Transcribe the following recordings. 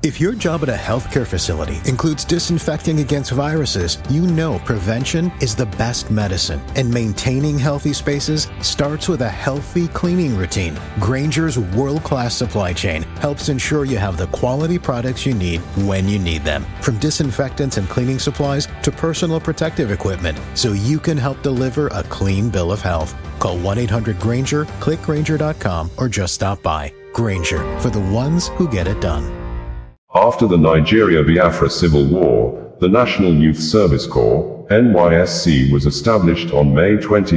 If your job at a healthcare facility includes disinfecting against viruses, you know prevention is the best medicine, and maintaining healthy spaces starts with a healthy cleaning routine. Grainger's world-class supply chain helps ensure you have the quality products you need when you need them, from disinfectants and cleaning supplies to personal protective equipment, so you can help deliver a clean bill of health. Call 1-800-GRAINGER, click Grainger.com, or just stop by. Grainger, for the ones who get it done. After the Nigeria-Biafra Civil War, the National Youth Service Corps, NYSC, was established on May 22,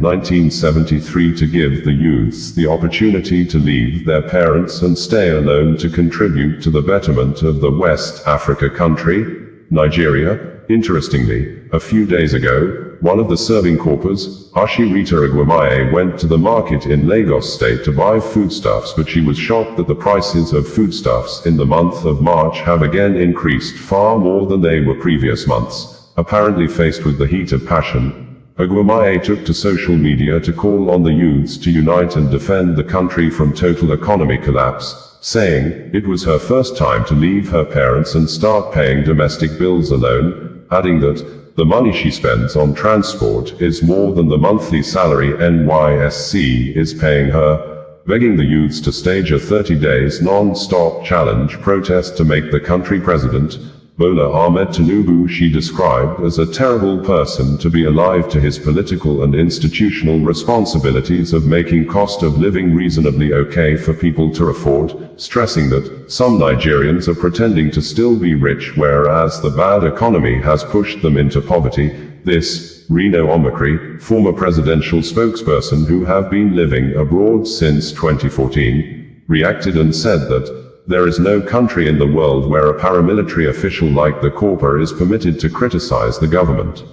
1973 to give the youths the opportunity to leave their parents and stay alone to contribute to the betterment of the West Africa country, Nigeria. Interestingly, a few days ago, one of the serving corpers, Ashirita Agwamaye, went to the market in Lagos State to buy foodstuffs, but she was shocked that the prices of foodstuffs in the month of March have again increased far more than they were previous months. Apparently faced with the heat of passion, Agwamaye took to social media to call on the youths to unite and defend the country from total economic collapse, saying it was her first time to leave her parents and start paying domestic bills alone, adding that the money she spends on transport is more than the monthly salary NYSC is paying her, begging the youths to stage a 30 days non-stop challenge protest to make the country president, Bola Ahmed Tinubu, she described as a terrible person to be alive, to his political and institutional responsibilities of making cost of living reasonably okay for people to afford, stressing that some Nigerians are pretending to still be rich whereas the bad economy has pushed them into poverty. This, Reno Omokri, former presidential spokesperson who have been living abroad since 2014, reacted and said that there is no country in the world where a paramilitary official like the Corper is permitted to criticize the government.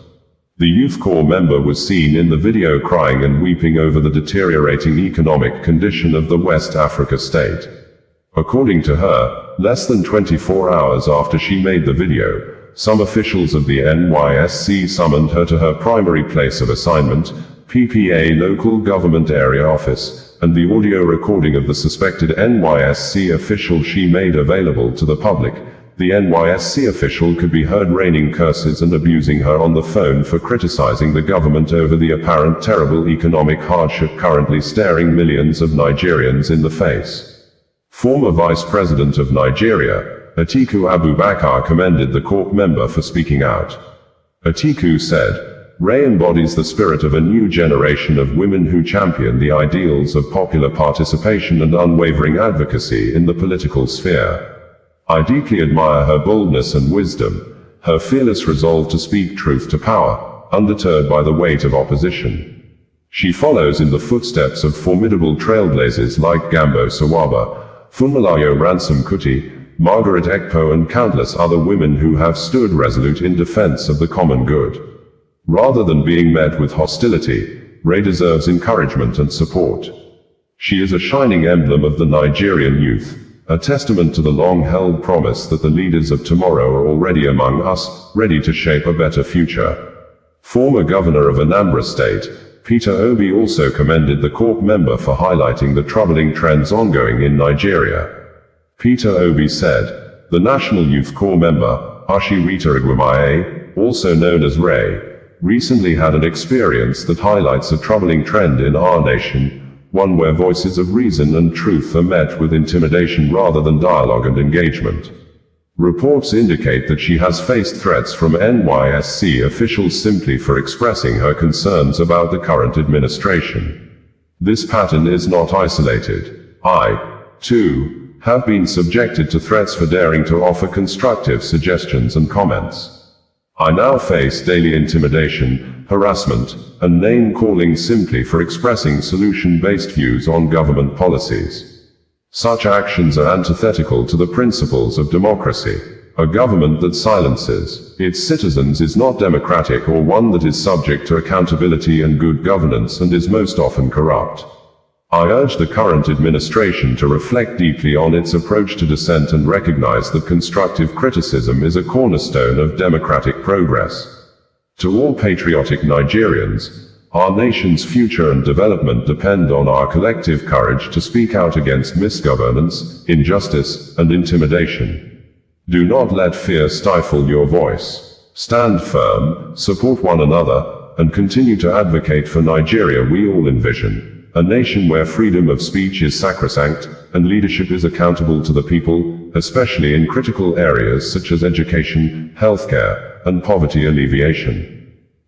The Youth Corps member was seen in the video crying and weeping over the deteriorating economic condition of the West Africa state. According to her, less than 24 hours after she made the video, some officials of the NYSC summoned her to her primary place of assignment, PPA Local Government Area Office, and the audio recording of the suspected NYSC official she made available to the public. The NYSC official could be heard raining curses and abusing her on the phone for criticizing the government over the apparent terrible economic hardship currently staring millions of Nigerians in the face. Former Vice President of Nigeria, Atiku Abubakar, commended the Corps member for speaking out. Atiku said, "Ray embodies the spirit of a new generation of women who champion the ideals of popular participation and unwavering advocacy in the political sphere. I deeply admire her boldness and wisdom, her fearless resolve to speak truth to power, undeterred by the weight of opposition. She follows in the footsteps of formidable trailblazers like Gambo Sawaba, Funmilayo Ransom Kuti, Margaret Ekpo, and countless other women who have stood resolute in defense of the common good. Rather than being met with hostility, Ray deserves encouragement and support. She is a shining emblem of the Nigerian youth, a testament to the long-held promise that the leaders of tomorrow are already among us, ready to shape a better future." Former Governor of Anambra State, Peter Obi, also commended the Corps member for highlighting the troubling trends ongoing in Nigeria. Peter Obi said, "The National Youth Corps member, Ashirita Agwamaye, also known as Ray, recently had an experience that highlights a troubling trend in our nation, one where voices of reason and truth are met with intimidation rather than dialogue and engagement. Reports indicate that she has faced threats from NYSC officials simply for expressing her concerns about the current administration. This pattern is not isolated. I, too, have been subjected to threats for daring to offer constructive suggestions and comments. I now face daily intimidation, harassment, and name-calling simply for expressing solution-based views on government policies. Such actions are antithetical to the principles of democracy. A government that silences its citizens is not democratic, or one that is subject to accountability and good governance and is most often corrupt. I urge the current administration to reflect deeply on its approach to dissent and recognize that constructive criticism is a cornerstone of democratic progress. To all patriotic Nigerians, Our nation's future and development depend on our collective courage to speak out against misgovernance, injustice, and intimidation. Do not let fear stifle your voice. Stand firm, support one another, and continue to advocate for Nigeria we all envision, a nation where freedom of speech is sacrosanct, and leadership is accountable to the people, especially in critical areas such as education, healthcare, and poverty alleviation.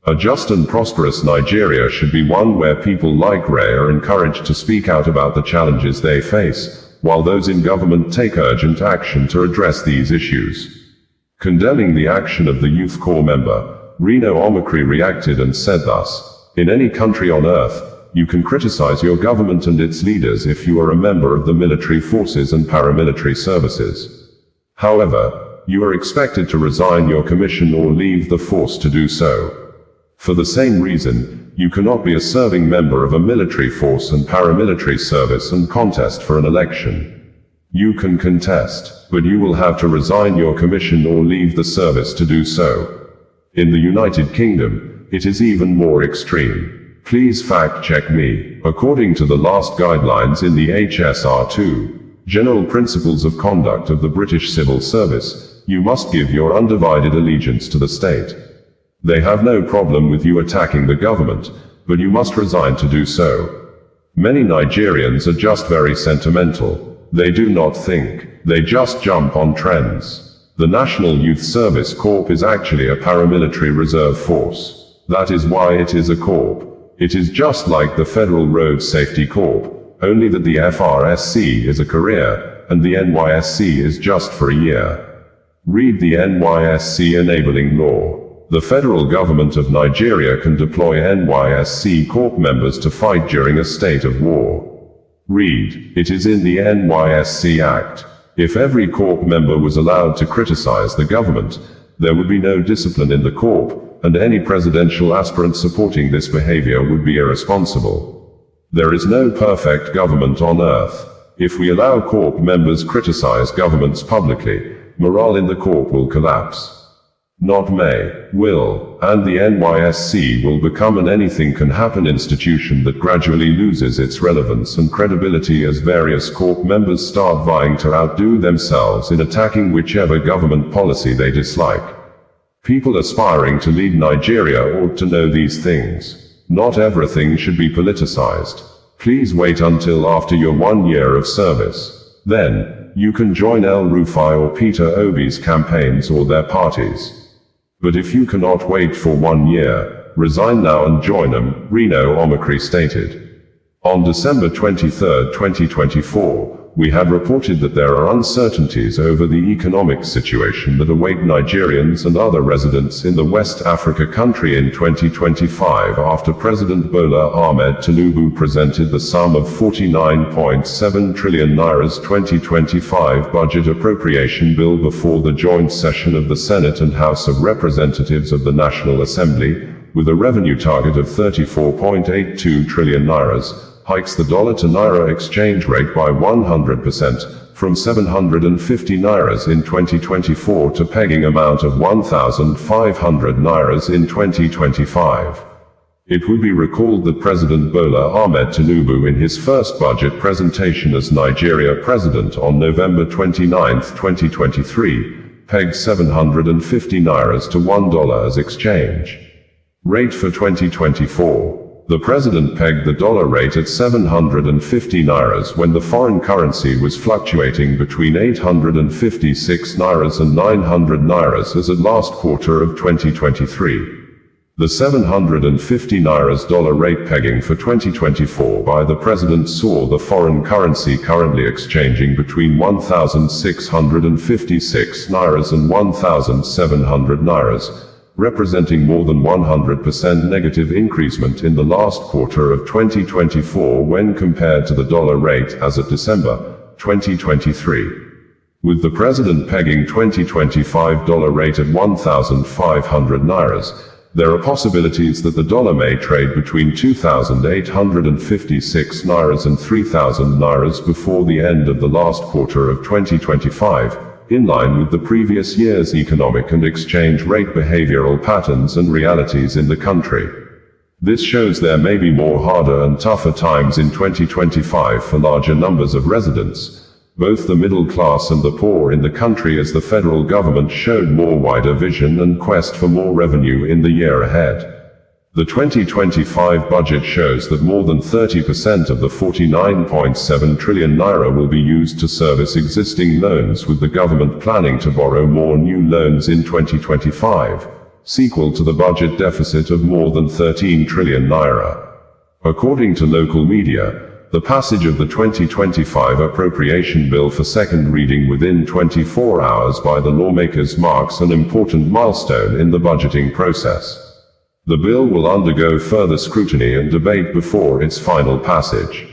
A just and prosperous Nigeria should be one where people like Ray are encouraged to speak out about the challenges they face, while those in government take urgent action to address these issues. Condemning the action of the Youth Corps member, Reno Omokri reacted and said thus: "In any country on earth, you can criticize your government and its leaders if you are a member of the military forces and paramilitary services. However, you are expected to resign your commission or leave the force to do so. For the same reason, you cannot be a serving member of a military force and paramilitary service and contest for an election. You can contest, but you will have to resign your commission or leave the service to do so. In the United Kingdom, it is even more extreme. Please fact check me. According to the last guidelines in the HSR2, General Principles of Conduct of the British Civil Service, you must give your undivided allegiance to the state. They have no problem with you attacking the government, but you must resign to do so. Many Nigerians are just very sentimental. They do not think. They just jump on trends. The National Youth Service Corps is actually a paramilitary reserve force. That is why it is a corps. It is just like the Federal Road Safety Corps, only that the FRSC is a career, and the NYSC is just for a year. Read the NYSC enabling law. The federal government of Nigeria can deploy NYSC Corps members to fight during a state of war. Read, it is in the NYSC Act. If every Corps member was allowed to criticize the government, there would be no discipline in the Corps, and any presidential aspirant supporting this behavior would be irresponsible. There is no perfect government on earth. If we allow Corps members criticize governments publicly, morale in the Corps will collapse. Not may, will, and the NYSC will become an anything-can-happen institution that gradually loses its relevance and credibility as various Corps members start vying to outdo themselves in attacking whichever government policy they dislike. People aspiring to lead Nigeria ought to know these things. Not everything should be politicized. Please wait until after your 1 year of service. Then, you can join El Rufai or Peter Obi's campaigns or their parties. But if you cannot wait for 1 year, resign now and join them, Reno Omokri stated. On December 23, 2024, we had reported that there are uncertainties over the economic situation that await Nigerians and other residents in the West Africa country in 2025 after President Bola Ahmed Tinubu presented the sum of 49.7 trillion naira's 2025 budget appropriation bill before the joint session of the Senate and House of Representatives of the National Assembly, with a revenue target of 34.82 trillion nairas, hikes the dollar to naira exchange rate by 100%, from 750 nairas in 2024 to pegging amount of 1,500 nairas in 2025. It would be recalled that President Bola Ahmed Tinubu in his first budget presentation as Nigeria president on November 29, 2023, pegged 750 nairas to $1 as exchange rate for 2024. The president pegged the dollar rate at 750 nairas when the foreign currency was fluctuating between 856 nairas and 900 nairas as at last quarter of 2023. The 750 nairas dollar rate pegging for 2024 by the president saw the foreign currency currently exchanging between 1,656 nairas and 1,700 nairas, representing more than 100% negative increasement in the last quarter of 2024 when compared to the dollar rate as of December 2023. With the president pegging 2025 dollar rate at 1,500 nairas, there are possibilities that the dollar may trade between 2,856 nairas and 3,000 nairas before the end of the last quarter of 2025. In line with the previous year's economic and exchange rate behavioral patterns and realities in the country. This shows there may be more harder and tougher times in 2025 for larger numbers of residents, both the middle class and the poor in the country, as the federal government showed more wider vision and quest for more revenue in the year ahead. The 2025 budget shows that more than 30% of the 49.7 trillion naira will be used to service existing loans, with the government planning to borrow more new loans in 2025, sequel to the budget deficit of more than 13 trillion naira. According to local media, the passage of the 2025 appropriation bill for second reading within 24 hours by the lawmakers marks an important milestone in the budgeting process. The bill will undergo further scrutiny and debate before its final passage.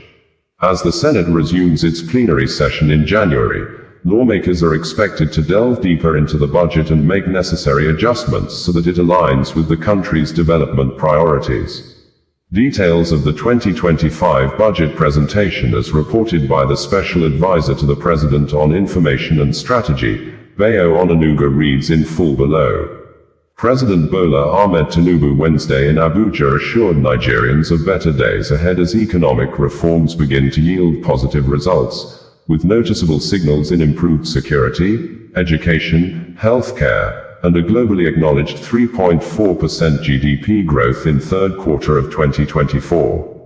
As the Senate resumes its plenary session in January, lawmakers are expected to delve deeper into the budget and make necessary adjustments so that it aligns with the country's development priorities. Details of the 2025 budget presentation, as reported by the Special Advisor to the President on Information and Strategy, Bayo Onanuga, reads in full below. President Bola Ahmed Tinubu Wednesday in Abuja assured Nigerians of better days ahead as economic reforms begin to yield positive results, with noticeable signals in improved security, education, healthcare, and a globally acknowledged 3.4% GDP growth in third quarter of 2024.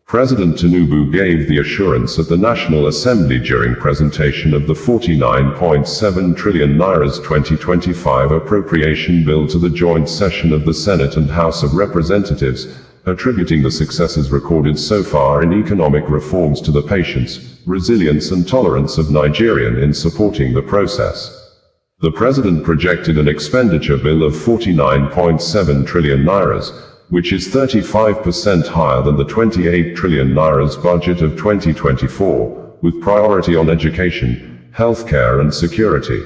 President Tinubu gave the assurance at the National Assembly during presentation of the 49.7 trillion naira's 2025 appropriation bill to the joint session of the Senate and House of Representatives, attributing the successes recorded so far in economic reforms to the patience, resilience and tolerance of Nigerians in supporting the process. The President projected an expenditure bill of 49.7 trillion naira's, which is 35% higher than the 28 trillion naira's budget of 2024, with priority on education, healthcare and security.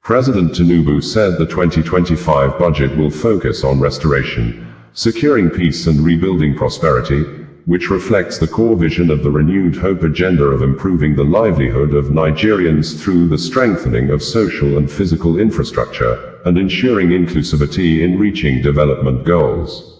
President Tinubu said the 2025 budget will focus on restoration, securing peace and rebuilding prosperity, which reflects the core vision of the renewed hope agenda of improving the livelihood of Nigerians through the strengthening of social and physical infrastructure, and ensuring inclusivity in reaching development goals.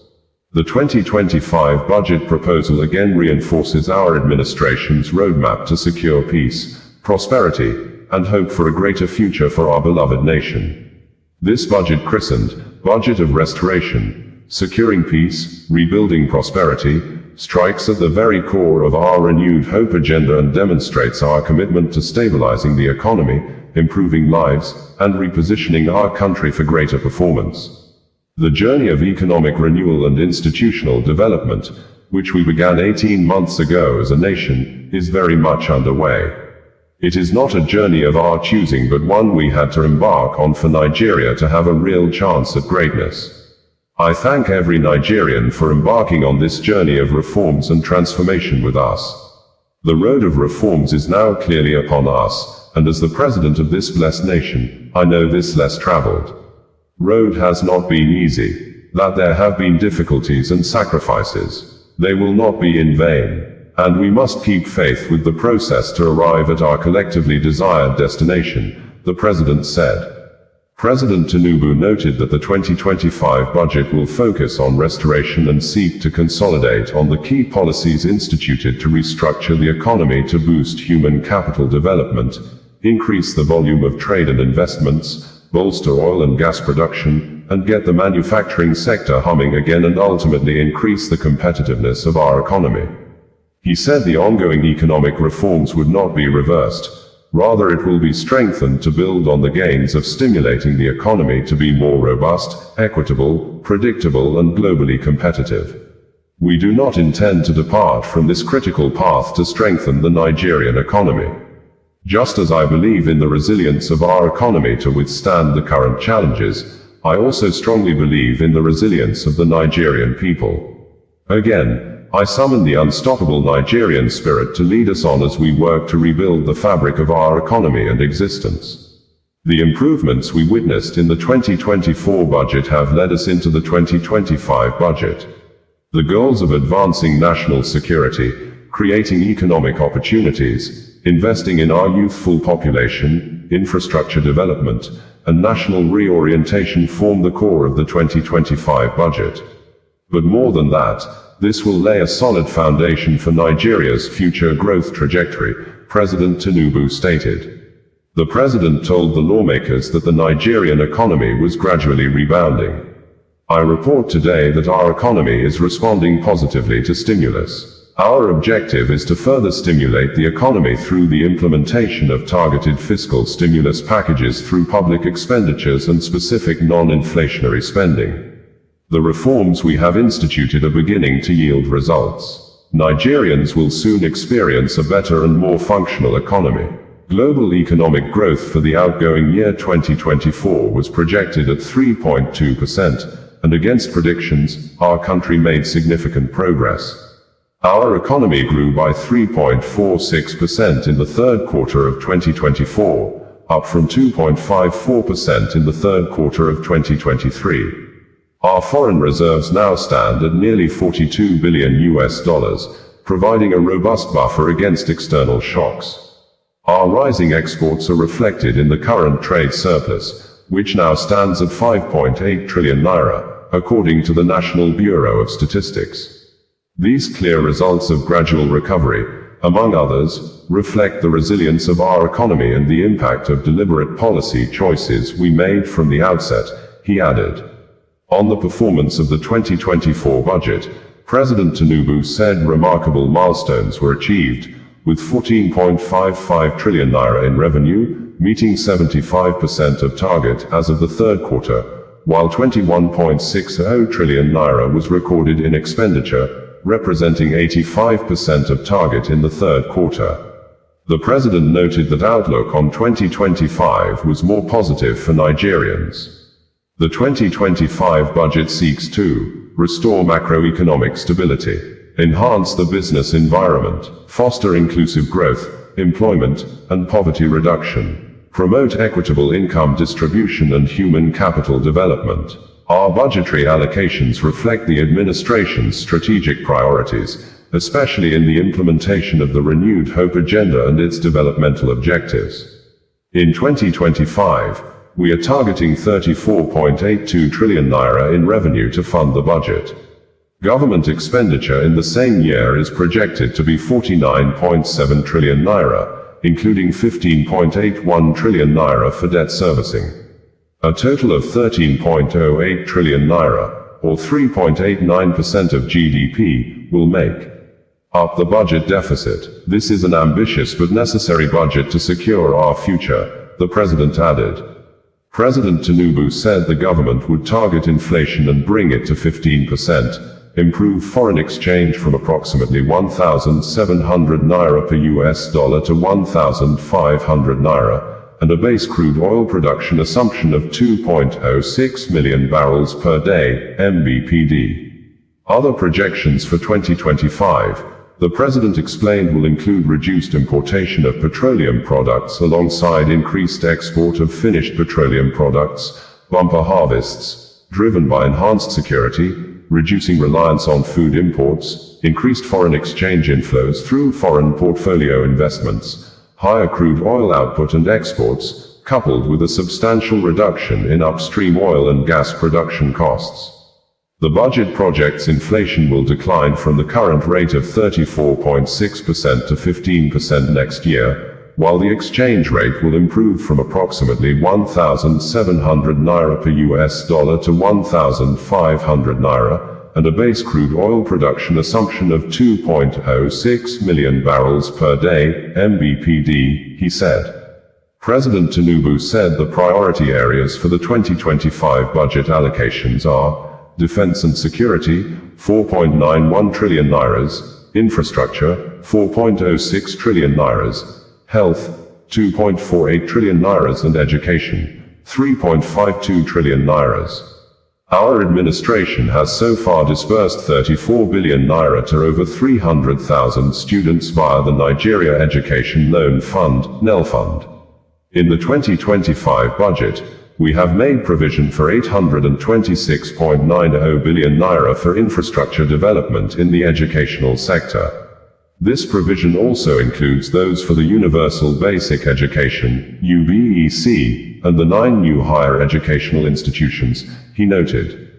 The 2025 budget proposal again reinforces our administration's roadmap to secure peace, prosperity, and hope for a greater future for our beloved nation. This budget, christened Budget of Restoration, Securing Peace, Rebuilding Prosperity, strikes at the very core of our renewed hope agenda and demonstrates our commitment to stabilizing the economy, improving lives, and repositioning our country for greater performance. The journey of economic renewal and institutional development, which we began 18 months ago as a nation, is very much underway. It is not a journey of our choosing, but one we had to embark on for Nigeria to have a real chance at greatness. I thank every Nigerian for embarking on this journey of reforms and transformation with us. The road of reforms is now clearly upon us, and as the President of this blessed nation, I know this less traveled road has not been easy, that there have been difficulties and sacrifices. They will not be in vain, and we must keep faith with the process to arrive at our collectively desired destination, the President said. President Tinubu noted that the 2025 budget will focus on restoration and seek to consolidate on the key policies instituted to restructure the economy to boost human capital development, increase the volume of trade and investments, bolster oil and gas production, and get the manufacturing sector humming again, and ultimately increase the competitiveness of our economy. He said the ongoing economic reforms would not be reversed, rather it will be strengthened to build on the gains of stimulating the economy to be more robust, equitable, predictable and globally competitive. We do not intend to depart from this critical path to strengthen the Nigerian economy. Just as I believe in the resilience of our economy to withstand the current challenges, I also strongly believe in the resilience of the Nigerian people. Again, I summon the unstoppable Nigerian spirit to lead us on as we work to rebuild the fabric of our economy and existence. The improvements we witnessed in the 2024 budget have led us into the 2025 budget. The goals of advancing national security, creating economic opportunities, investing in our youthful population, infrastructure development, and national reorientation form the core of the 2025 budget. But more than that, this will lay a solid foundation for Nigeria's future growth trajectory, President Tinubu stated. The president told the lawmakers that the Nigerian economy was gradually rebounding. I report today that our economy is responding positively to stimulus. Our objective is to further stimulate the economy through the implementation of targeted fiscal stimulus packages through public expenditures and specific non-inflationary spending. The reforms we have instituted are beginning to yield results. Nigerians will soon experience a better and more functional economy. Global economic growth for the outgoing year 2024 was projected at 3.2%, and against predictions, our country made significant progress. Our economy grew by 3.46% in the third quarter of 2024, up from 2.54% in the third quarter of 2023. Our foreign reserves now stand at nearly $42 billion, providing a robust buffer against external shocks. Our rising exports are reflected in the current trade surplus, which now stands at 5.8 trillion naira, according to the National Bureau of Statistics. These clear results of gradual recovery, among others, reflect the resilience of our economy and the impact of deliberate policy choices we made from the outset, he added. On the performance of the 2024 budget, President Tinubu said remarkable milestones were achieved, with 14.55 trillion naira in revenue, meeting 75% of target as of the third quarter, while 21.60 trillion naira was recorded in expenditure, representing 85% of target in the third quarter. The president noted that outlook on 2025 was more positive for Nigerians. The 2025 budget seeks to restore macroeconomic stability, enhance the business environment, foster inclusive growth, employment, and poverty reduction, promote equitable income distribution and human capital development. Our budgetary allocations reflect the administration's strategic priorities, especially in the implementation of the Renewed Hope Agenda and its developmental objectives. In 2025, we are targeting 34.82 trillion naira in revenue to fund the budget. Government expenditure in the same year is projected to be 49.7 trillion naira, including 15.81 trillion naira for debt servicing. A total of 13.08 trillion naira, or 3.89% of GDP, will make up the budget deficit. This is an ambitious but necessary budget to secure our future, the president added. President Tinubu said the government would target inflation and bring it to 15%, improve foreign exchange from approximately 1,700 naira per US dollar to 1,500 naira, and a base crude oil production assumption of 2.06 million barrels per day, MBPD. Other projections for 2025, the president explained, will include reduced importation of petroleum products alongside increased export of finished petroleum products, bumper harvests, driven by enhanced security, reducing reliance on food imports, increased foreign exchange inflows through foreign portfolio investments, higher crude oil output and exports, coupled with a substantial reduction in upstream oil and gas production costs. The budget projects inflation will decline from the current rate of 34.6% to 15% next year, while the exchange rate will improve from approximately 1,700 naira per US dollar to 1,500 naira, and a base crude oil production assumption of 2.06 million barrels per day, MBPD, he said. President Tinubu said the priority areas for the 2025 budget allocations are defense and security, 4.91 trillion nairas, infrastructure, 4.06 trillion nairas, health, 2.48 trillion nairas, and education, 3.52 trillion nairas. Our administration has so far disbursed 34 billion naira to over 300,000 students via the Nigeria Education Loan Fund, NEL Fund. In the 2025 budget, we have made provision for 826.90 billion naira for infrastructure development in the educational sector. This provision also includes those for the Universal Basic Education, UBEC, and the 9 new higher educational institutions, he noted.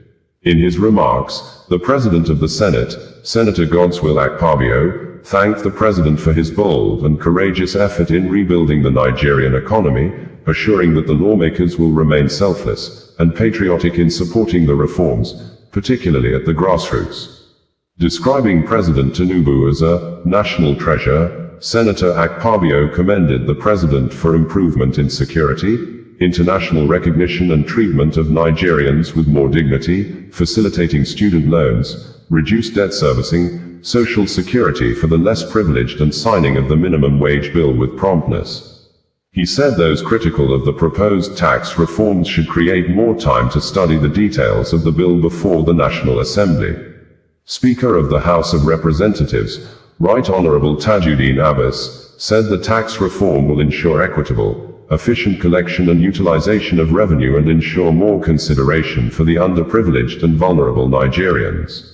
In his remarks, the President of the Senate, Senator Godswill Akpabio, thanked the President for his bold and courageous effort in rebuilding the Nigerian economy, assuring that the lawmakers will remain selfless and patriotic in supporting the reforms, particularly at the grassroots. Describing President Tinubu as a national treasure, Senator Akpabio commended the President for improvement in security, international recognition and treatment of Nigerians with more dignity, facilitating student loans, reduced debt servicing, social security for the less privileged and signing of the minimum wage bill with promptness. He said those critical of the proposed tax reforms should create more time to study the details of the bill before the National Assembly. Speaker of the House of Representatives, Right Honorable Tajuddin Abbas, said the tax reform will ensure equitable, efficient collection and utilization of revenue and ensure more consideration for the underprivileged and vulnerable Nigerians.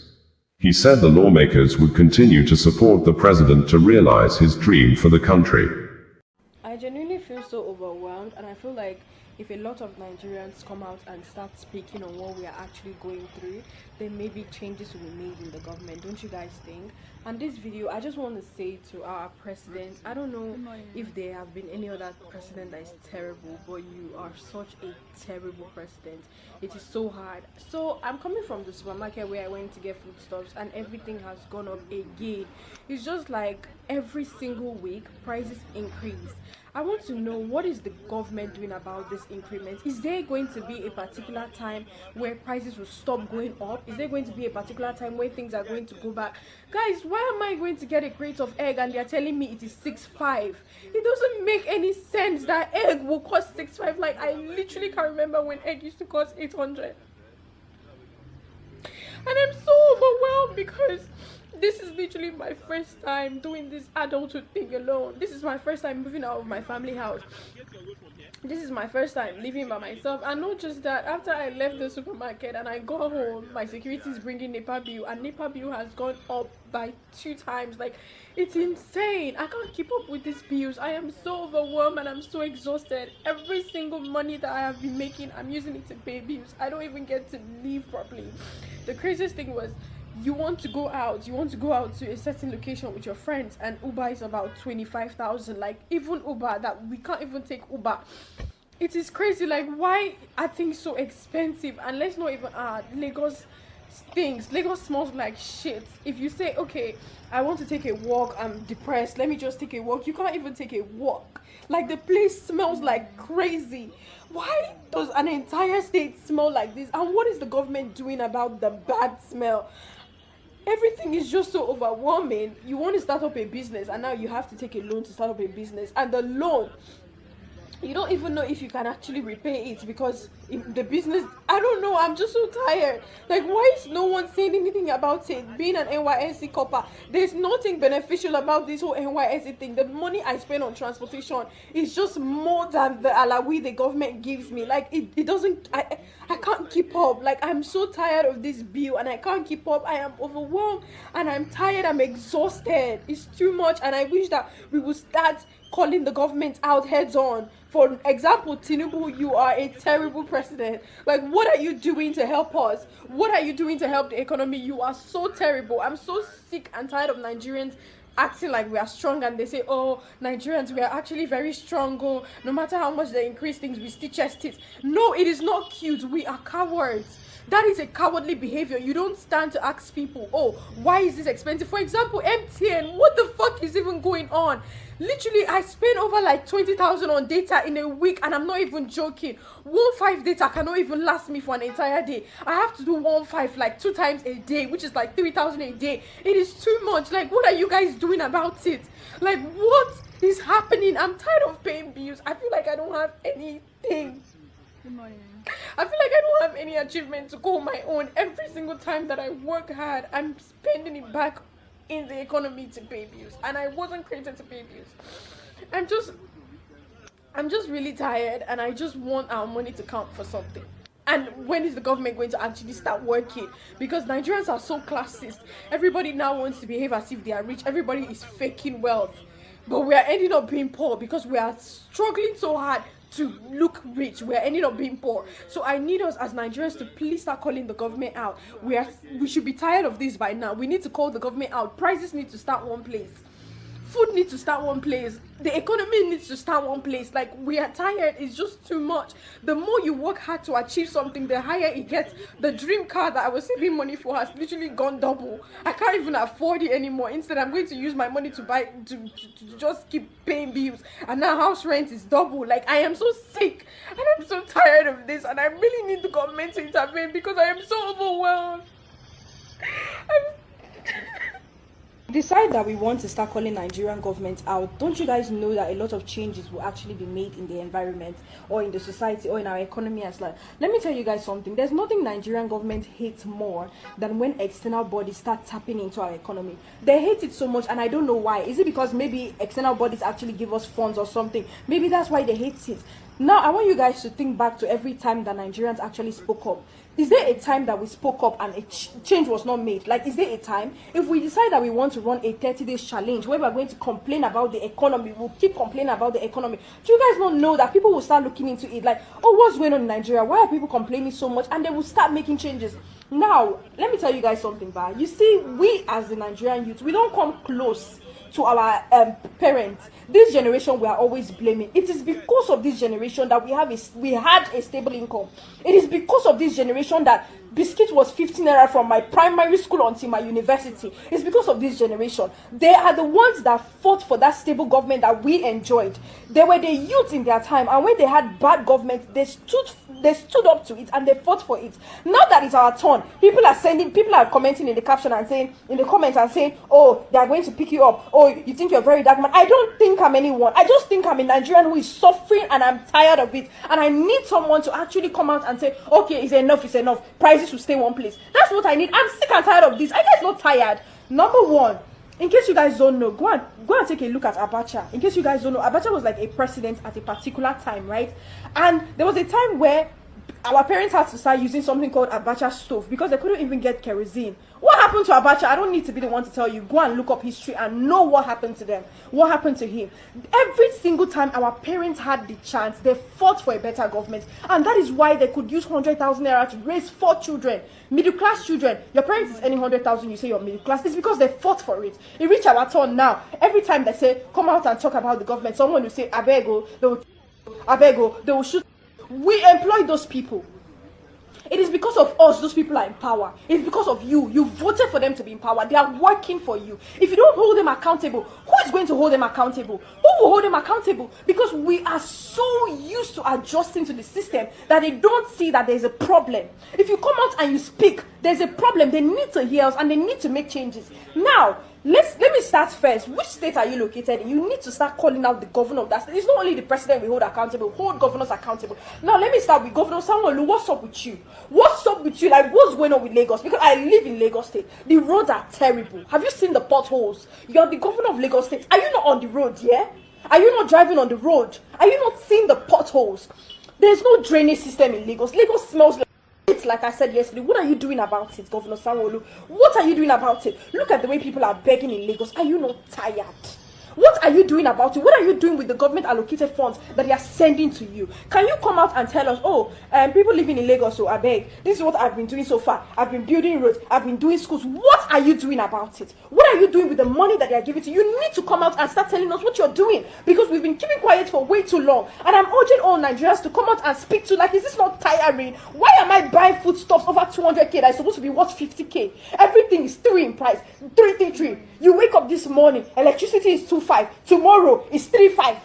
He said the lawmakers would continue to support the President to realize his dream for the country. I genuinely feel so overwhelmed, and I feel like if a lot of Nigerians come out and start speaking on what we are actually going through, then maybe changes will be made in the government. Don't you guys think? And this video, I just want to say to our president, I don't know if there have been any other president that is terrible, but you are such a terrible president. It is so hard. So I'm coming from the supermarket where I went to get foodstuffs, and everything has gone up again. It's just like every single week prices increase. I want to know, what is the government doing about this increment? Is there going to be a particular time where prices will stop going up? Is there going to be a particular time where things are going to go back? Guys, why am I going to get a crate of egg and they're telling me it is 6.5? It doesn't make any sense that egg will cost 6.5. Like, I literally can't remember when egg used to cost 800. And I'm so overwhelmed because this is literally my first time doing this adulthood thing alone. This is my first time moving out of my family house. This is my first time living by myself. And not just that, after I left the supermarket and I got home, my security is bringing NEPA bill, and NEPA bill has gone up by 2 times. Like, it's insane. I can't keep up with these bills. I am so overwhelmed and I'm so exhausted. Every single money that I have been making, I'm using it to pay bills. I don't even get to live properly. The craziest thing was, you want to go out to a certain location with your friends, and Uber is about 25,000. Like, even Uber, that we can't even take Uber. It is crazy. Like, why are things so expensive? And let's not even Lagos things. Lagos smells like shit. If you say, okay, I want to take a walk, I'm depressed, let me just take a walk, you can't even take a walk. Like, the place smells like crazy. Why does an entire state smell like this? And what is the government doing about the bad smell? Everything is just so overwhelming. You want to start up a business, and now you have to take a loan to start up a business, and the loan, you don't even know if you can actually repay it, because in the business, I don't know, I'm just so tired. Like, why is no one saying anything about it? Being an NYSC Corper, there's nothing beneficial about this whole NYSC thing. The money I spend on transportation is just more than the alawi the government gives me. Like, it doesn't, I can't keep up. Like, I'm so tired of this bill and I can't keep up. I am overwhelmed and I'm tired, I'm exhausted. It's too much, and I wish that we would start calling the government out heads on. For example, Tinubu, you are a terrible president. Like, what are you doing to help us? What are you doing to help the economy? You are so terrible. I'm so sick and tired of Nigerians acting like we are strong, and they say, oh, Nigerians, we are actually very strong. Oh, no matter how much they increase things, we still chest it. No, it is not cute. We are cowards. That is a cowardly behavior. You don't stand to ask people, oh, why is this expensive? For example, MTN, what the fuck is even going on? Literally, I spend over like 20,000 on data in a week, and I'm not even joking. 1.5 data cannot even last me for an entire day. I have to do 1.5 like 2 times a day, which is like 3,000 a day. It is too much. Like, what are you guys doing about it? Like, what is happening? I'm tired of paying bills. I feel like I don't have anything. I feel like I don't have any achievement to call my own. Every single time that I work hard, I'm spending it back in the economy to pay bills, and I wasn't created to pay bills. I'm just really tired, and I just want our money to count for something. And when is the government going to actually start working? Because Nigerians are so classist. Everybody now wants to behave as if they are rich. Everybody is faking wealth, but we are ending up being poor because we are struggling so hard to look rich. We're ending up being poor. So I need us as Nigerians to please start calling the government out. We should be tired of this by now. We need to call the government out. Prices need to start one place. Food needs to start one place. The economy needs to start one place. Like, we are tired. It's just too much. The more you work hard to achieve something, the higher it gets. The dream car that I was saving money for has literally gone double. I can't even afford it anymore. Instead, I'm going to use my money to buy to just keep paying bills. And now house rent is double. Like, I am so sick and I'm so tired of this. And I really need the government to intervene because I am so overwhelmed. Decide that we want to start calling Nigerian government out. Don't you guys know that a lot of changes will actually be made in the environment or in the society or in our economy as well? Let me tell you guys something. There's nothing Nigerian government hates more than when external bodies start tapping into our economy. They hate it so much, and I don't know why. Is it because maybe external bodies actually give us funds or something? Maybe that's why they hate it. Now, I want you guys to think back to every time that Nigerians actually spoke up. Is there a time that we spoke up and a change was not made? Like, is there a time? If we decide that we want to run a 30 days challenge where we're going to complain about the economy, we'll keep complaining about the economy. Do you guys not know that people will start looking into it like, oh, what's going on in Nigeria? Why are people complaining so much? And they will start making changes. Now, let me tell you guys something, Ba. You see, we as the Nigerian youth, we don't come close to our parents. This generation we are always blaming. It is because of this generation that we had a stable income. It is because of this generation that biscuit was 15 naira from my primary school until my university. It's because of this generation. They are the ones that fought for that stable government that we enjoyed. They were the youth in their time, and when they had bad government, they stood up to it and they fought for it. Now that it's our turn, people are commenting in the caption and saying, in the comments and saying, oh, they are going to pick you up. Oh, you think you're a very dark man. I don't think I'm anyone. I just think I'm a Nigerian who is suffering and I'm tired of it. And I need someone to actually come out and say, okay, it's enough. Prices will stay one place. That's what I need. I'm sick and tired of this. Are you guys not tired? Number one, in case you guys don't know, go and take a look at Abacha. In case you guys don't know, Abacha was like a president at a particular time, right? And there was a time where our parents had to start using something called Abacha stove because they couldn't even get kerosene. What happened to Abacha? I don't need to be the one to tell you. Go and look up history and know what happened to them. What happened to him? Every single time our parents had the chance, they fought for a better government. And that is why they could use 100,000 naira to raise 4 children. Middle class children. Your parents is earning 100,000, you say you're middle class. It's because they fought for it. It reached our turn now. Every time they say, come out and talk about the government, someone will say, Abego, they will shoot. We employ those people. It is because of us those people are in power. It's because of you. You voted for them to be in power. They are working for you. If you don't hold them accountable, who is going to hold them accountable? Who will hold them accountable? Because we are so used to adjusting to the system that they don't see that there's a problem. If you come out and you speak, there's a problem. They need to hear us and they need to make changes. Now, let me start first. Which state are you located in? You need to start calling out the governor of that state. It's not only the president we hold accountable, hold governors accountable. Now let me start with Governor Sanwo-Olu. What's up with you? What's up with you? Like, what's going on with Lagos? Because I live in Lagos State. The roads are terrible. Have you seen the potholes? You're the governor of Lagos State. Are you not on the road, yeah? Are you not driving on the road? Are you not seeing the potholes? There's no drainage system in Lagos. Lagos smells like I said yesterday. What are you doing about it, Governor Sanwo-Olu? What are you doing about it? Look at the way people are begging in Lagos. Are you not tired? What are you doing about it? What are you doing with the government allocated funds that they are sending to you? Can you come out and tell us, people living in Lagos, so I beg, this is what I've been doing so far. I've been building roads. I've been doing schools. What are you doing about it? What are you doing with the money that they are giving to you? You need to come out and start telling us what you're doing, because we've been keeping quiet for way too long. And I'm urging all Nigerians to come out and speak to, like, is this not tiring? Why am I buying foodstuffs over 200k that is supposed to be worth 50k? Everything is 3 in price. 333. You wake up this morning, electricity is 2.5. Tomorrow is 3.5.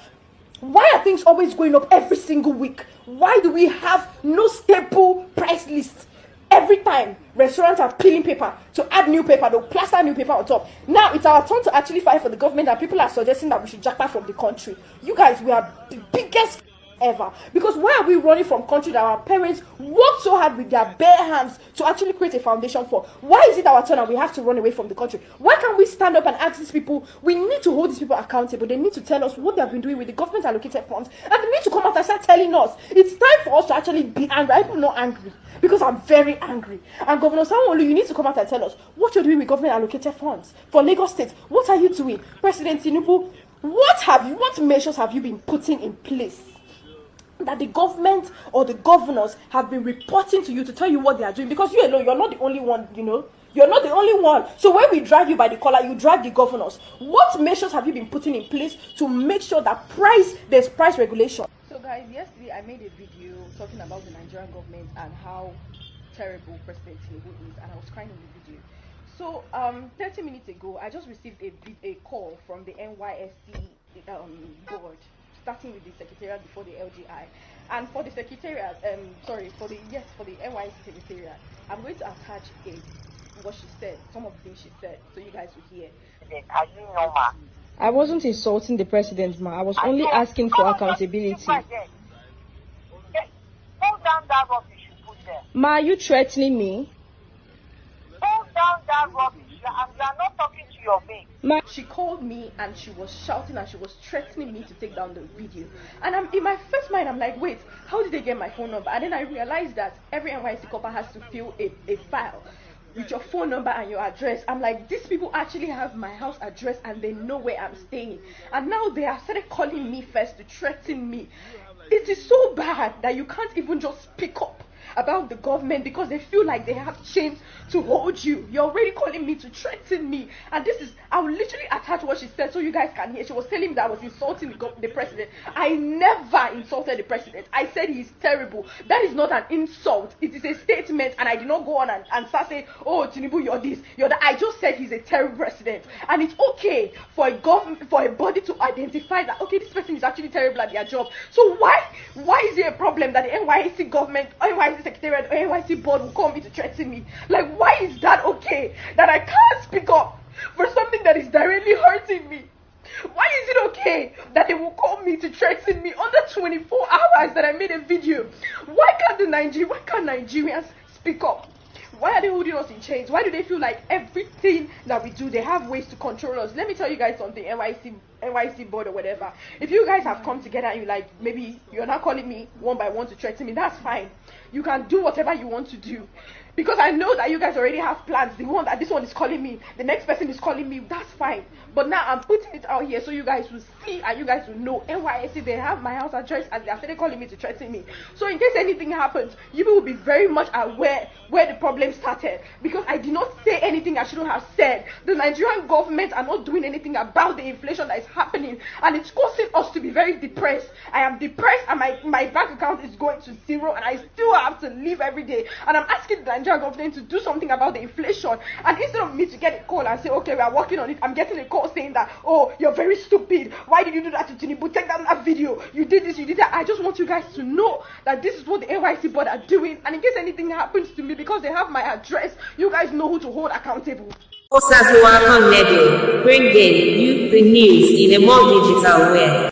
Why are things always going up every single week? Why do we have no stable price list? Every time restaurants are peeling paper to add new paper, they'll plaster new paper on top. Now it's our turn to actually fight for the government, and people are suggesting that we should jackpot from the country. You guys, we are the biggest ever. Because why are we running from country that our parents worked so hard with their bare hands to actually create a foundation for? Why is it our turn and we have to run away from the country? Why can't we stand up and ask these people? We need to hold these people accountable. They need to tell us what they have been doing with the government allocated funds, and they need to come out and start telling us. It's time for us to actually be angry. I'm not angry, because I'm very angry. And Governor Sanwo-Olu, you need to come out and tell us what you're doing with government allocated funds for Lagos State. What are you doing? President Tinubu, what measures have you been putting in place that the government or the governors have been reporting to you to tell you what they are doing, because you alone, you're not the only one, you're not the only one. So when we drag you by the collar, you drag the governors. What measures have you been putting in place to make sure that there's price regulation? So guys, yesterday I made a video talking about the Nigerian government and how terrible President Tinubu is, and I was crying in the video. So 30 minutes ago, I just received a call from the NYSC board, starting with the secretariat before the LGI, and for the secretariat, for the NYSC secretariat, I'm going to attach what she said, some of the things she said, so you guys will hear. Are you normal? I wasn't insulting the president, ma. I was only asking for accountability. Hold down that rubbish you put there. Ma, are you threatening me? Hold down that rubbish. You are not talking to your mate. Ma, she called me and she was shouting and she was threatening me to take down the video. And in my first mind, I'm like, wait, how did they get my phone number? And then I realized that every NYC Corper has to fill a file with your phone number and your address. I'm like, these people actually have my house address and they know where I'm staying. And now they have started calling me first to threaten me. It is so bad that you can't even just speak up about the government because they feel like they have chains to hold you. You're already calling me to threaten me. And I will literally attach what she said so you guys can hear. She was telling me that I was insulting the president. I never insulted the president. I said he's terrible. That is not an insult. It is a statement, and I did not go on and start saying, oh, Tinubu, you're this, you're that. I just said he's a terrible president. And it's okay for a body to identify that, okay, this person is actually terrible at their job. So why is it a problem that the NYC government, NYC secretariat, or NYC board will call me to threaten me? Like, why is that okay? That I can't speak up for something that is directly hurting me? Why is it okay that they will call me to threaten me under 24 hours that I made a video? Why can't Nigerians speak up? Why are they holding us in chains? Why do they feel like everything that we do, they have ways to control us? Let me tell you guys something, NYC board or whatever. If you guys have come together and maybe you're not calling me one by one to threaten me, that's fine. You can do whatever you want to do. Because I know that you guys already have plans. This one is calling me, the next person is calling me, that's fine. But now I'm putting it out here so you guys will see and you guys will know. NYSC, they have my house address and they are started calling me to threaten me. So in case anything happens, you will be very much aware where the problem started. Because I did not say anything I shouldn't have said. The Nigerian government are not doing anything about the inflation that is happening. And it's causing us to be very depressed. I am depressed and my bank account is going to zero and I still have to live every day. And I'm asking the Nigerian government to do something about the inflation. And instead of me to get a call and say, okay, we are working on it, I'm getting a call saying that, oh, you're very stupid. Why did you do that to Tinubu? Take down that video. You did this, you did that. I just want you guys to know that this is what the NYC board are doing. And in case anything happens to me, because they have my address, you guys know who to hold accountable. Bringing you the news in a more digital way.